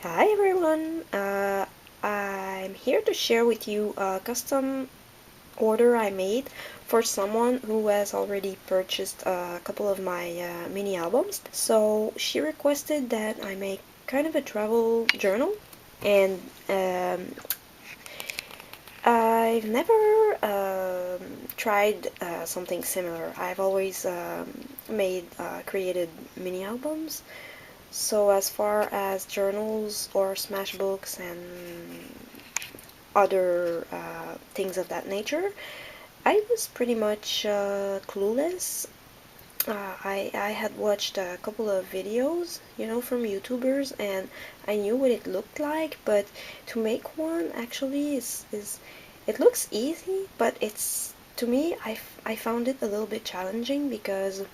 Hi everyone, I'm here to share with you a custom order I made for someone who has already purchased a couple of my mini albums. So she requested that I make kind of a travel journal, and I've never tried something similar. I've always created mini albums. So as far as journals or Smashbooks and other things of that nature, I was pretty much clueless. I had watched a couple of videos, from YouTubers, and I knew what it looked like, but to make one actually is it looks easy, but it's to me I found it a little bit challenging because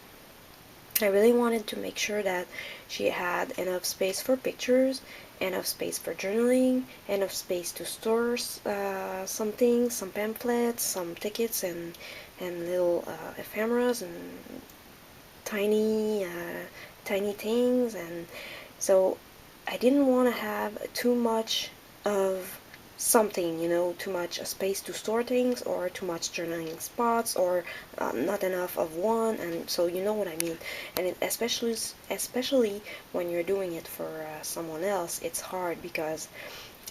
I really wanted to make sure that she had enough space for pictures, enough space for journaling, enough space to store some things, some pamphlets, some tickets, and little ephemeras and tiny tiny things. And so I didn't want to have too much of something, too much space to store things, or too much journaling spots, or not enough of one. And so you know what I mean. And especially when you're doing it for someone else, it's hard because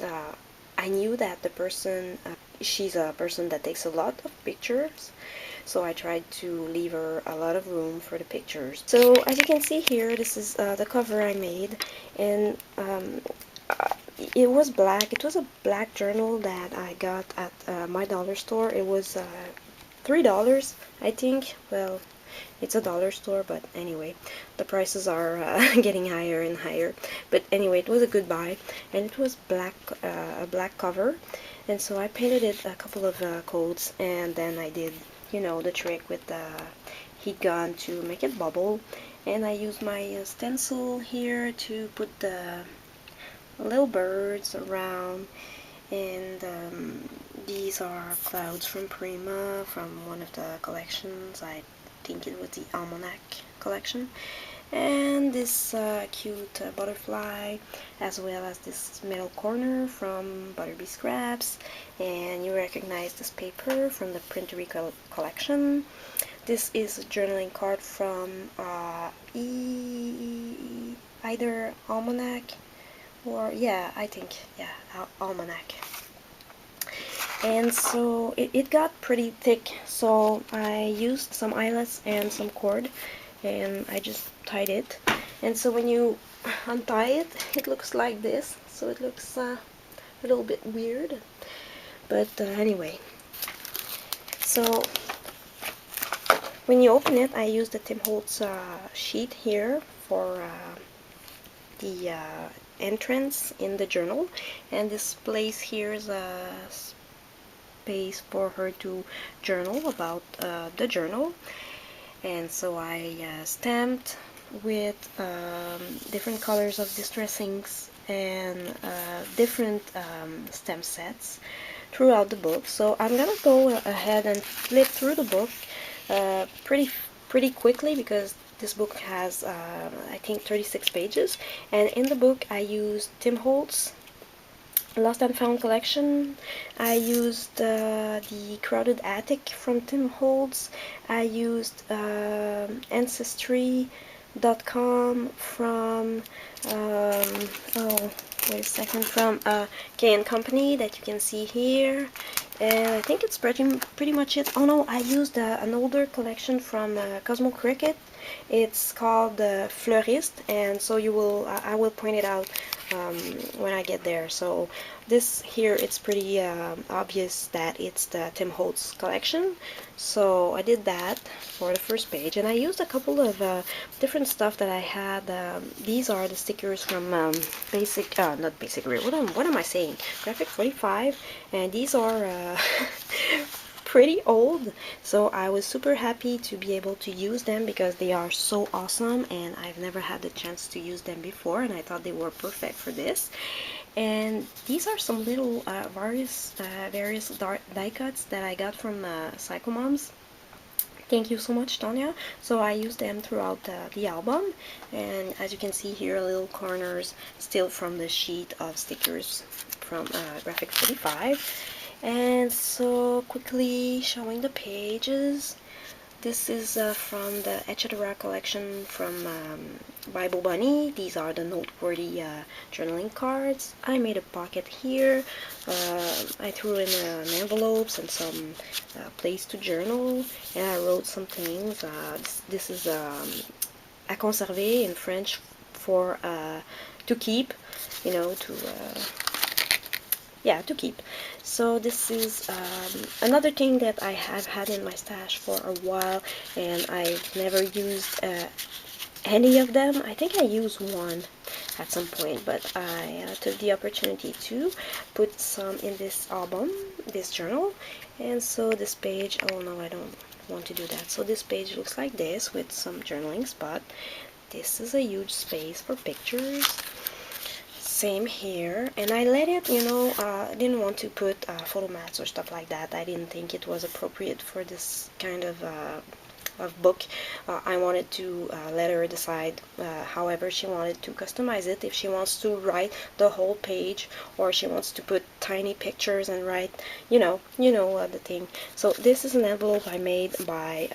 uh, I knew that the person, she's a person that takes a lot of pictures, so I tried to leave her a lot of room for the pictures. So as you can see here, this is the cover I made, and uh, it was black. It was a black journal that I got at my dollar store. It was $3, I think. Well, it's a dollar store, but anyway, the prices are getting higher and higher. But anyway, it was a good buy, and it was black, a black cover, and so I painted it a couple of coats, and then I did, the trick with the heat gun to make it bubble, and I used my stencil here to put the little birds around, and these are clouds from Prima, from one of the collections. I think it was the Almanac collection. And this cute butterfly, as well as this metal corner from Butterbee Scraps. And you recognize this paper from the Printery collection. This is a journaling card from either Almanac or, yeah, I think, yeah, Almanac. And so it got pretty thick, so I used some eyelets and some cord, and I just tied it. And so when you untie it, it looks like this, so it looks a little bit weird, but anyway. So when you open it, I used the Tim Holtz sheet here for the entrance in the journal, and this place here is a space for her to journal about the journal. And so I stamped with different colors of distress inks and different stamp sets throughout the book. So I'm gonna go ahead and flip through the book pretty quickly because this book has I think 36 pages, and in the book I used Tim Holtz Lost and Found collection. I used the Crowded Attic from Tim Holtz. I used Ancestry.com from, oh, wait a second, from K and Company that you can see here. And I think it's pretty much it. Oh no, I used an older collection from Cosmo Cricket. It's called Fleuriste, and so I will point it out when I get there. So this here, it's pretty obvious that it's the Tim Holtz collection. So I did that for the first page, and I used a couple of different stuff that I had. These are the stickers from not Basic Reader. What am I saying? Graphic 45, and these are pretty old, so I was super happy to be able to use them because they are so awesome, and I've never had the chance to use them before, and I thought they were perfect for this. And these are some little various die cuts that I got from Psycho Moms. Thank you so much, Tanya. So I used them throughout the album, and as you can see here, little corners still from the sheet of stickers from Graphic 45. And so quickly showing the pages. This is from the Etc. collection from Bible Bunny. These are the noteworthy journaling cards. I made a pocket here. I threw in envelopes and some place to journal, and I wrote some things. This is à conserver in French for to keep, you know, to keep. So this is another thing that I have had in my stash for a while, and I've never used any of them. I think I used one at some point, but I took the opportunity to put some in this album, this journal. And so this page, oh no, I don't want to do that. So this page looks like this with some journaling spot. This is a huge space for pictures. Same here, and I let it, I didn't want to put photo mats or stuff like that. I didn't think it was appropriate for this kind of book. I wanted to let her decide however she wanted to customize it, if she wants to write the whole page or she wants to put tiny pictures and write, the thing. So this is an envelope I made by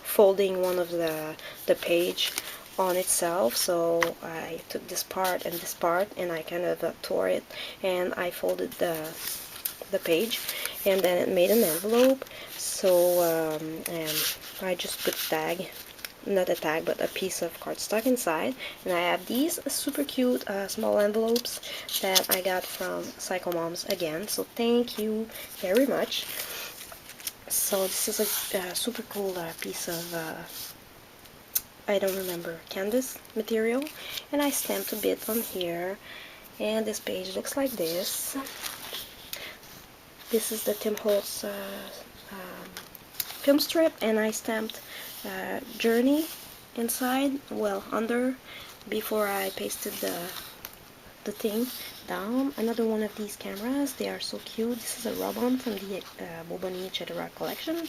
folding one of the page on itself. So I took this part and I kind of tore it, and I folded the page, and then it made an envelope. So and I just put not a tag, but a piece of cardstock inside, and I have these super cute small envelopes that I got from Psycho Moms again, so thank you very much. So this is a super cool piece of I don't remember, canvas material, and I stamped a bit on here, and this page looks like this. This is the Tim Holtz film strip, and I stamped Journey inside, well, under, before I pasted the thing down. Another one of these cameras, they are so cute. This is a rub-on from the Bobani Etc. collection.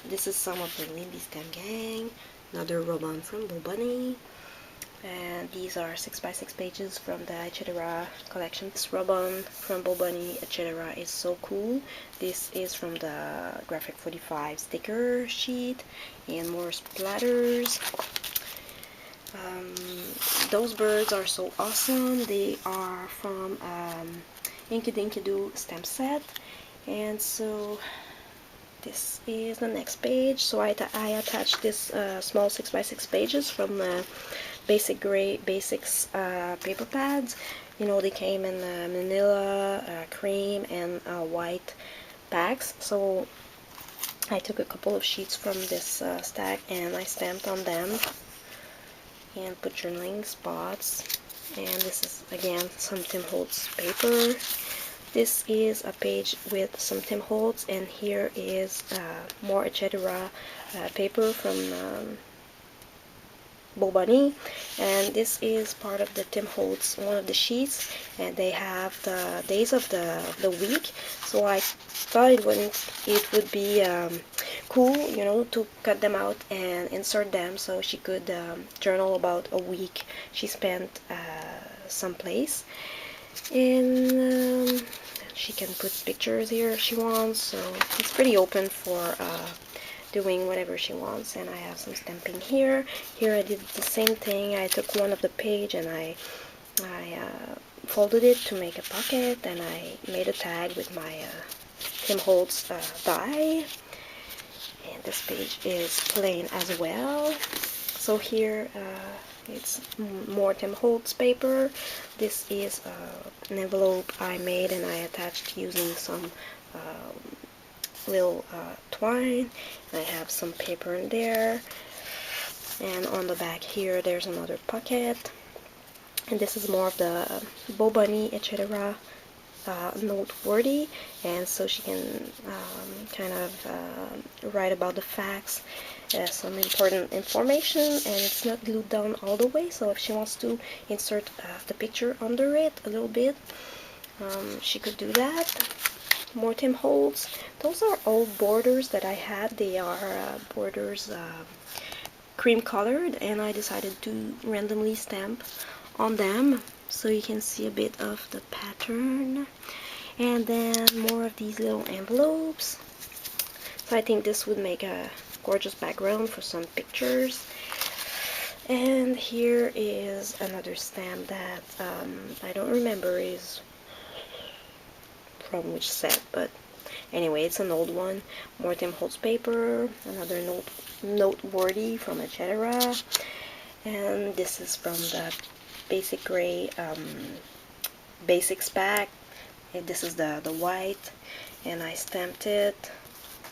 This is some of the Lindy's Gang. Another rub-on from Bobani. And these are 6x6 pages from the Etc. collection. This rub-on from Bobani Etc. is so cool. This is from the Graphic 45 sticker sheet, and more splatters. Those birds are so awesome. They are from Inky Dinky Doo stamp set, and so this is the next page. So I attached this small 6x6 pages from the Basics paper pads. They came in manila, cream, and white packs. So I took a couple of sheets from this stack and I stamped on them and put journaling spots. And this is again some Tim Holtz paper. This is a page with some Tim Holtz, and here is more Etc. Paper from Bobani, and this is part of the Tim Holtz, one of the sheets, and they have the days of the week. So I thought it would be cool, to cut them out and insert them, so she could journal about a week she spent someplace. And she can put pictures here if she wants, so it's pretty open for doing whatever she wants. And I have some stamping here. Here I did the same thing. I took one of the page and I folded it to make a pocket, and I made a tag with my Tim Holtz die. And this page is plain as well. So here it's more Tim Holtz paper. This is an envelope I made and I attached using some little twine. I have some paper in there, and on the back here there's another pocket, and this is more of the Bobani Etc. Noteworthy, and so she can kind of write about the facts, some important information, and it's not glued down all the way, so if she wants to insert the picture under it a little bit, she could do that. more Tim Holtz. Those are old borders that I had. They are borders cream colored, and I decided to randomly stamp on them so you can see a bit of the pattern. And then more of these little envelopes. So I think this would make a gorgeous background for some pictures. And here is another stamp that I don't remember is from which set, but anyway, it's an old one. More Tim Holtz paper, another noteworthy from Etc. And this is from the Basic Gray Basics pack. And this is the white, and I stamped it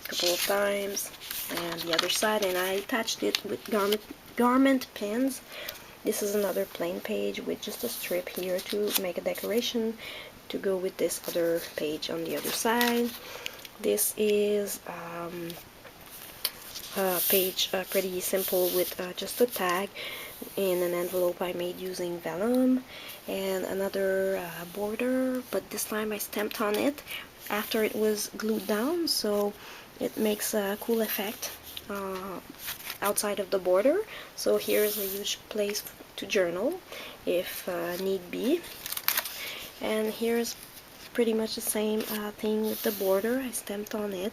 a couple of times, and the other side, and I attached it with garment pins. This is another plain page with just a strip here to make a decoration to go with this other page on the other side. This is a page pretty simple with just a tag in an envelope I made using vellum, and another border, but this time I stamped on it after it was glued down, so it makes a cool effect outside of the border. So here's a huge place to journal if need be. And here's pretty much the same thing with the border. I stamped on it,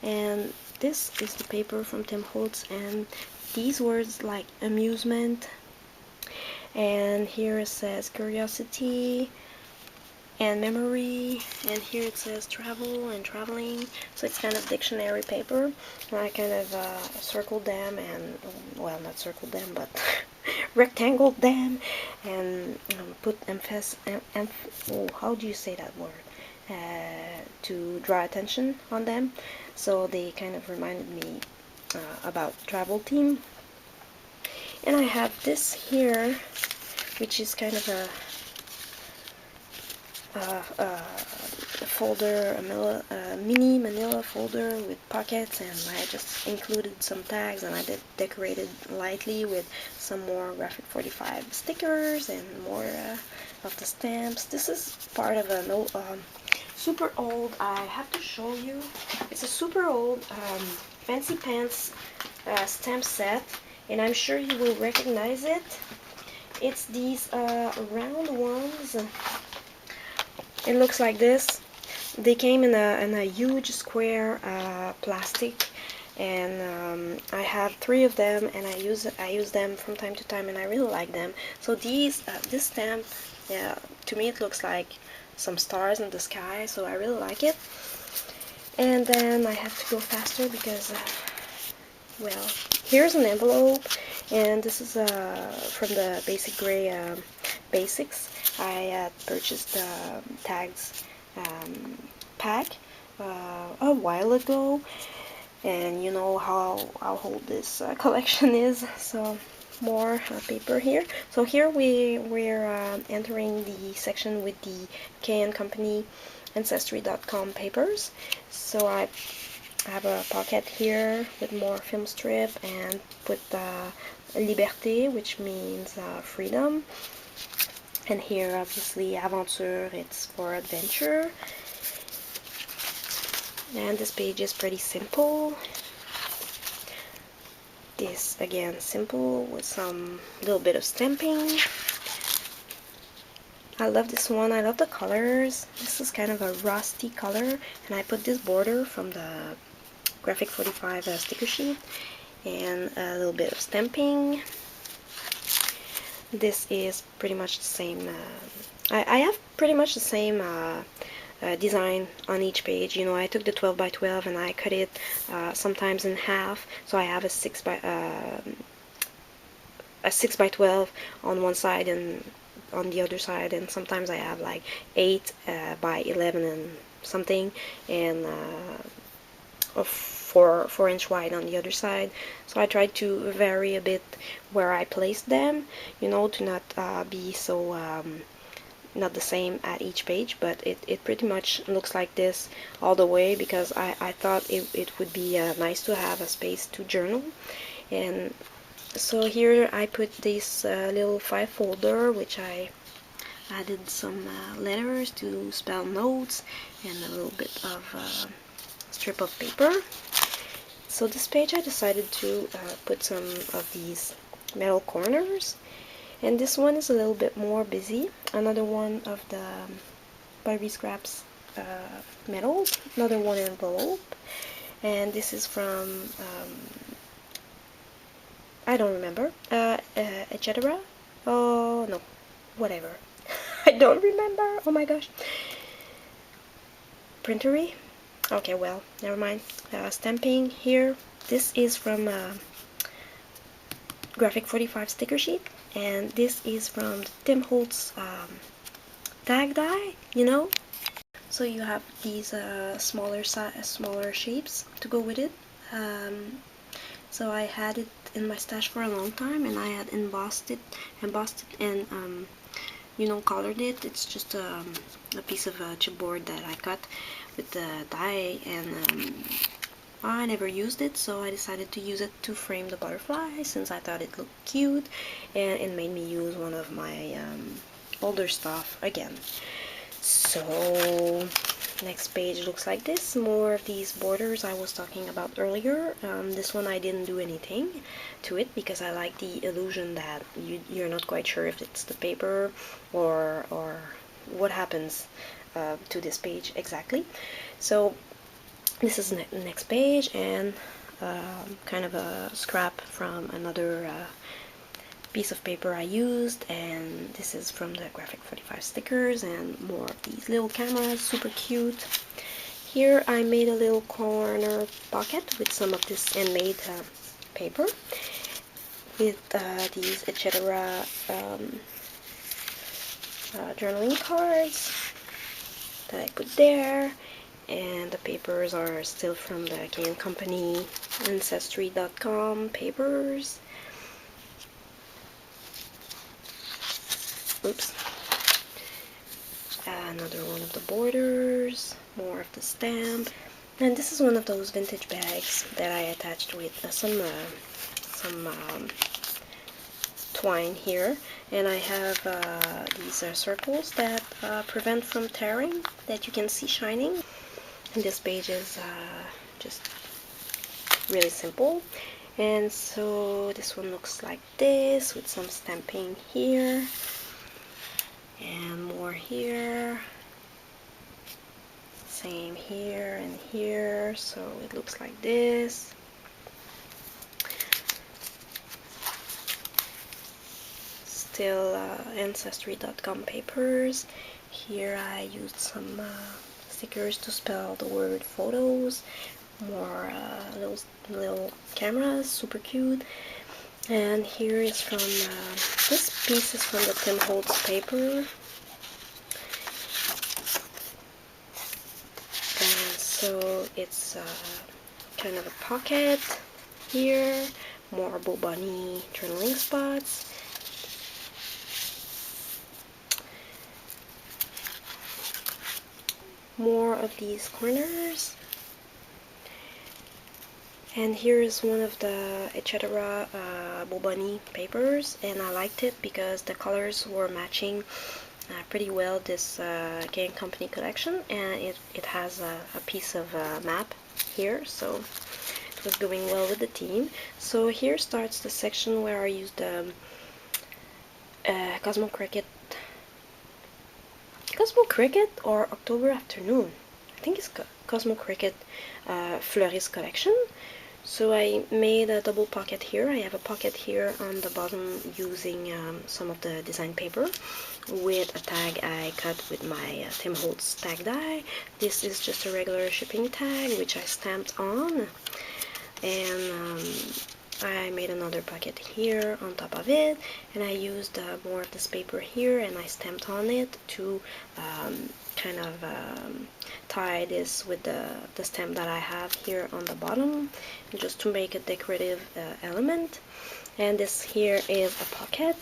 and this is the paper from Tim Holtz, and these words like amusement, and here it says curiosity and memory, and here it says travel and traveling. So it's kind of dictionary paper, and I kind of circled them, and well, not circled them, but rectangled them, and put emphasis, how do you say that word, to draw attention on them, so they kind of reminded me about travel theme. And I have this here, which is kind of a folder, a mini manila folder with pockets, and I just included some tags, and I decorated lightly with some more Graphic 45 stickers and more of the stamps. This is part of a super old, I have to show you, it's a super old Fancy Pants stamp set, and I'm sure you will recognize it. It's these round ones. It looks like this. They came in a huge square plastic, and I have 3 of them, and I use them from time to time, and I really like them. So this stamp, yeah, to me it looks like some stars in the sky, so I really like it. And then I have to go faster because well, here's an envelope, and this is from the Basic Gray Basics. I purchased the tags pack a while ago, and you know how old this collection is, so more paper here. So here we're entering the section with the K & Company Ancestry.com papers. So I have a pocket here with more film strip, and put Liberté, which means freedom. And here, obviously, Aventure, it's for adventure. And this page is pretty simple. This, again, simple with some little bit of stamping. I love this one. I love the colors. This is kind of a rusty color, and I put this border from the Graphic 45 sticker sheet, and a little bit of stamping. This is pretty much the same, I have pretty much the same design on each page. You know, I took the 12 by 12 and I cut it sometimes in half, so I have a 6 by 12 on one side and on the other side, and sometimes I have like 8 by 11 and something, and 4-inch wide on the other side. So I tried to vary a bit where I placed them, you know, to not be so not the same at each page, but it pretty much looks like this all the way, because I thought it would be nice to have a space to journal. And so here I put this little 5 folder, which I added some letters to spell notes and a little bit of strip of paper. So this page I decided to put some of these metal corners, and this one is a little bit more busy. Another one of the Barbie Scraps metal, another one envelope, and this is from I don't remember, etc. Oh no, whatever. I don't remember. Oh my gosh. Printery. Okay, well, never mind. Stamping here. This is from Graphic 45 sticker sheet, and this is from the Tim Holtz tag die, you know. So you have these smaller shapes to go with it. So I had it in my stash for a long time, and I had embossed it, and colored it. It's just a piece of chipboard that I cut with the die, and I never used it, so I decided to use it to frame the butterfly since I thought it looked cute, and it made me use one of my older stuff again. So next page looks like this. More of these borders I was talking about earlier. This one I didn't do anything to it because I like the illusion that you're not quite sure if it's the paper or what happens to this page exactly. So this is the next page, and kind of a scrap from another piece of paper I used, and this is from the Graphic 45 stickers, and more of these little cameras, super cute. Here I made a little corner pocket with some of this handmade paper with these etc. Journaling cards that I put there, and the papers are still from the K & Company Ancestry.com papers. Oops. Another one of the borders, more of the stamp, and this is one of those vintage bags that I attached with some twine here, and I have these circles that prevent from tearing, that you can see shining. And this page is just really simple, and so this one looks like this with some stamping here and more here, same here and here, so it looks like this. Still Ancestry.com papers. Here I used some stickers to spell the word photos, more little cameras, super cute. And here is from this piece is from the Tim Holtz paper, and so it's kind of a pocket here, more Bo Bunny journaling spots. More of these corners, and here is one of the etc. Bo Bunny papers, and I liked it because the colors were matching pretty well this K & Company collection, and it has a piece of map here, so it was going well with the theme. So here starts the section where I used the Cosmo Cricket or October Afternoon. I think it's Cosmo Cricket Fleurist collection. So I made a double pocket here. I have a pocket here on the bottom using some of the design paper with a tag I cut with my Tim Holtz tag die. This is just a regular shipping tag which I stamped on, and I made another pocket here on top of it, and I used more of this paper here, and I stamped on it to kind of tie this with the stamp that I have here on the bottom, just to make a decorative element. And this here is a pocket.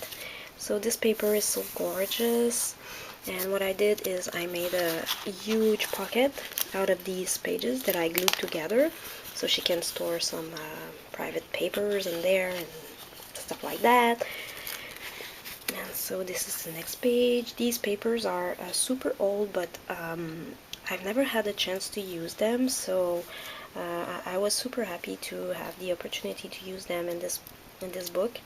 So this paper is so gorgeous, and what I did is I made a huge pocket out of these pages that I glued together, so she can store some private papers in there and stuff like that. And So this is the next page. These papers are super old, but I've never had a chance to use them, so I was super happy to have the opportunity to use them in this book.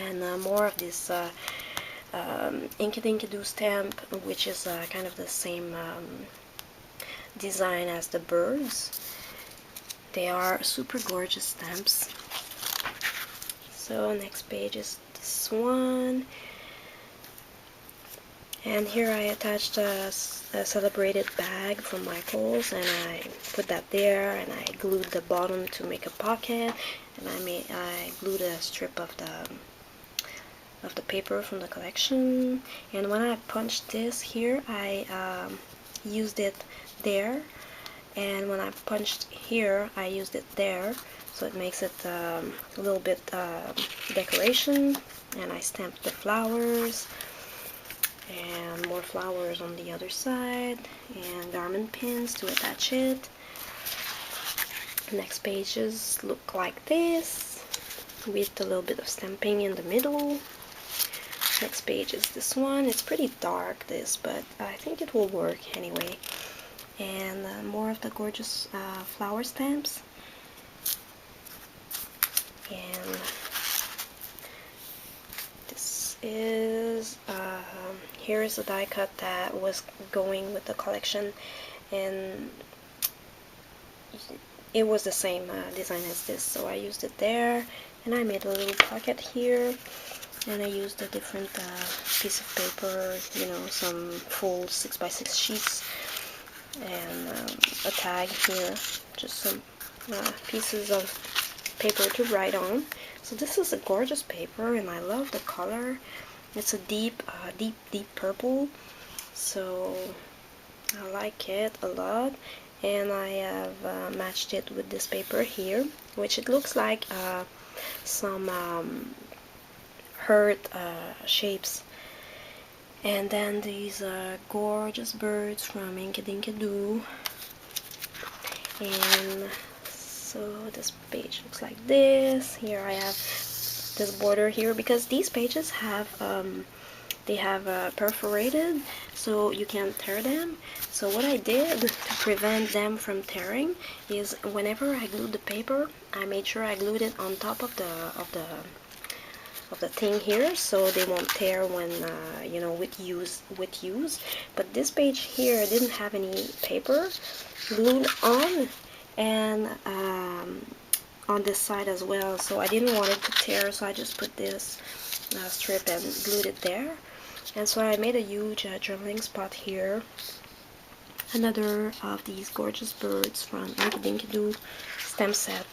And more of this Inkadinkado stamp, which is kind of the same design as the birds. They are super gorgeous stamps. So next page is this one. And here I attached a celebrated bag from Michaels, and I put that there, and I glued the bottom to make a pocket, and I glued a strip of the paper from the collection. And when I punched this here, I used it there, and when I punched here, I used it there, so it makes it a little bit decoration. And I stamped the flowers, and more flowers on the other side, and garment pins to attach it. Next pages look like this, with a little bit of stamping in the middle. Next page is this one. It's pretty dark, this, but I think it will work anyway. And more of the gorgeous flower stamps. And this is here is a die cut that was going with the collection, and it was the same design as this, so I used it there. And I made a little pocket here, and I used a different piece of paper, you know, some full 6x6 sheets, and a tag here, just some pieces of paper to write on. So this is a gorgeous paper, and I love the color. It's a deep purple, so I like it a lot. And I have matched it with this paper here, which it looks like some heart shapes. And then these gorgeous birds from Inkadinkado. And so this page looks like this. Here I have this border here, because these pages have they have perforated, so you can't tear them. So what I did to prevent them from tearing is, whenever I glued the paper, I made sure I glued it on top of the thing here, so they won't tear when you know, with use. But this page here didn't have any paper glued on, and on this side as well, so I didn't want it to tear, so I just put this strip and glued it there. And so I made a huge journaling spot here. Another of these gorgeous birds from Inkadinkado stamp set.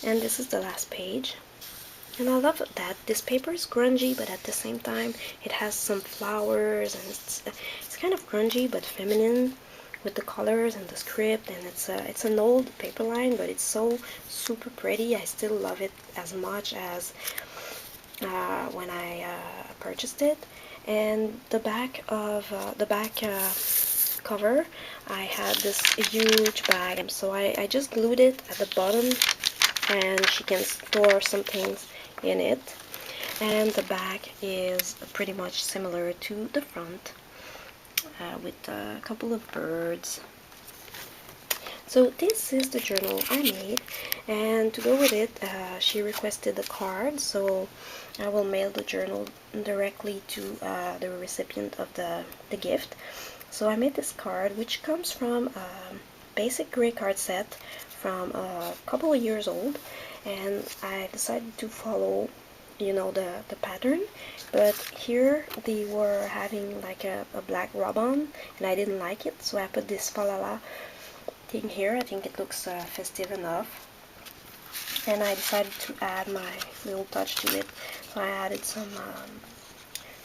And this is the last page. And I love that this paper is grungy, but at the same time it has some flowers, and it's kind of grungy but feminine with the colors and the script. And it's an old paper line, but it's so super pretty. I still love it as much as when I purchased it. And the back of the back cover, I had this huge bag, so I just glued it at the bottom, and she can store some things in it. And the back is pretty much similar to the front, with a couple of birds. So this is the journal I made, and to go with it, she requested a card, so I will mail the journal directly to the recipient of the gift. So I made this card, which comes from a basic gray card set from a couple of years old, and I decided to follow, you know, the pattern. But here they were having like a black rub-on, and I didn't like it, so I put this falala thing here. I think it looks festive enough, and I decided to add my little touch to it. So I added some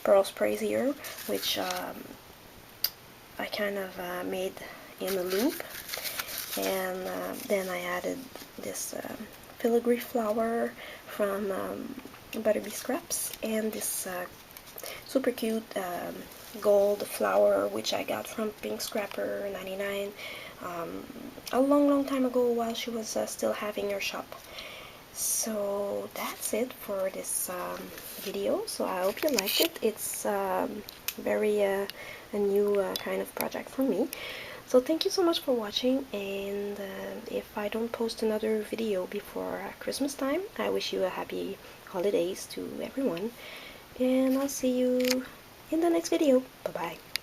pearl sprays here, which I kind of made in a loop, and then I added this filigree flower from Butterbee Scraps, and this super cute gold flower, which I got from Pink Scrapper 99 a long time ago, while she was still having her shop. So that's it for this video. So I hope you liked it. It's very a new kind of project for me. So thank you so much for watching, and if I don't post another video before Christmas time, I wish you a happy holidays to everyone, and I'll see you in the next video. Bye bye.